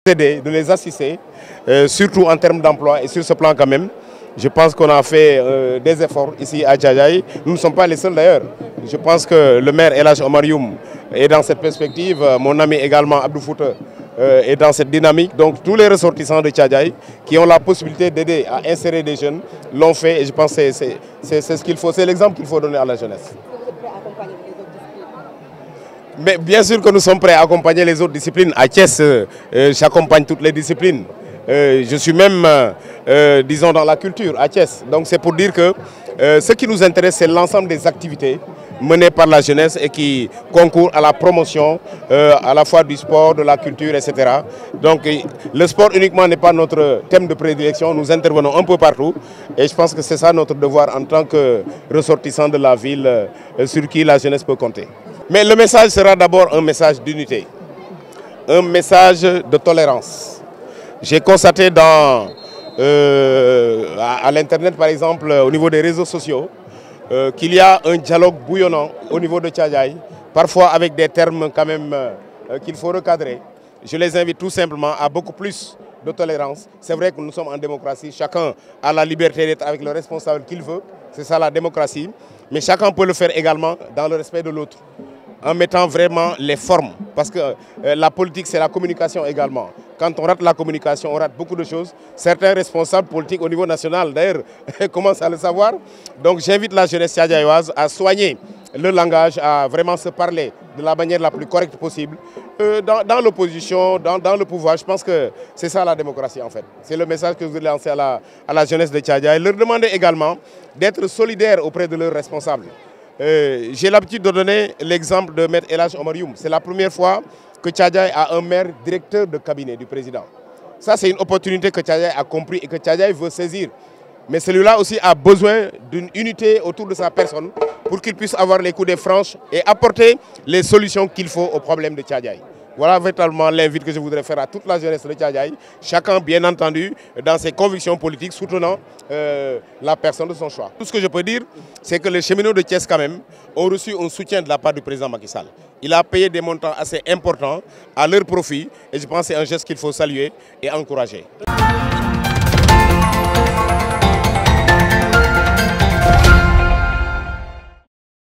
aider, de les assister, surtout en termes d'emploi et sur ce plan quand même. Je pense qu'on a fait des efforts ici à Thiadiaye. Nous ne sommes pas les seuls d'ailleurs. Je pense que le maire El Hadj Omar Youm est dans cette perspective. Mon ami également Abdou Fouta est dans cette dynamique. Donc tous les ressortissants de Thiadiaye qui ont la possibilité d'aider à insérer des jeunes l'ont fait. Et je pense que c'est ce qu'il faut, c'est l'exemple qu'il faut donner à la jeunesse. Mais bien sûr que nous sommes prêts à accompagner les autres disciplines. À Thiès, j'accompagne toutes les disciplines. Je suis même, disons, dans la culture à Thiès. Donc c'est pour dire que ce qui nous intéresse, c'est l'ensemble des activités menées par la jeunesse et qui concourent à la promotion à la fois du sport, de la culture, etc. Donc le sport uniquement n'est pas notre thème de prédilection. Nous intervenons un peu partout. Et je pense que c'est ça notre devoir en tant que ressortissant de la ville sur qui la jeunesse peut compter. Mais le message sera d'abord un message d'unité, un message de tolérance. J'ai constaté à l'internet par exemple, au niveau des réseaux sociaux, qu'il y a un dialogue bouillonnant au niveau de Thiadiaye, parfois avec des termes quand même qu'il faut recadrer. Je les invite tout simplement à beaucoup plus de tolérance. C'est vrai que nous sommes en démocratie, chacun a la liberté d'être avec le responsable qu'il veut, c'est ça la démocratie, mais chacun peut le faire également dans le respect de l'autre, en mettant vraiment les formes. Parce que la politique, c'est la communication également. Quand on rate la communication, on rate beaucoup de choses. Certains responsables politiques au niveau national, d'ailleurs, commencent à le savoir. Donc j'invite la jeunesse thiadiayoise à soigner le langage, à vraiment se parler de la manière la plus correcte possible. Dans l'opposition, dans le pouvoir, je pense que c'est ça la démocratie en fait. C'est le message que je voulais lancer à la jeunesse de Thiadiaye. Leur demander également d'être solidaires auprès de leurs responsables. J'ai l'habitude de donner l'exemple de Maître El Hadj Omar Youm. C'est la première fois que Thiadiaye a un maire directeur de cabinet du président. Ça, c'est une opportunité que Thiadiaye a compris et que Thiadiaye veut saisir. Mais celui-là aussi a besoin d'une unité autour de sa personne pour qu'il puisse avoir les coups de franche et apporter les solutions qu'il faut aux problèmes de Thiadiaye. Voilà véritablement l'invite que je voudrais faire à toute la jeunesse de Thiadiaye, chacun bien entendu dans ses convictions politiques soutenant la personne de son choix. Tout ce que je peux dire, c'est que les cheminots de Thiès quand même ont reçu un soutien de la part du président Macky Sall. Il a payé des montants assez importants à leur profit et je pense que c'est un geste qu'il faut saluer et encourager.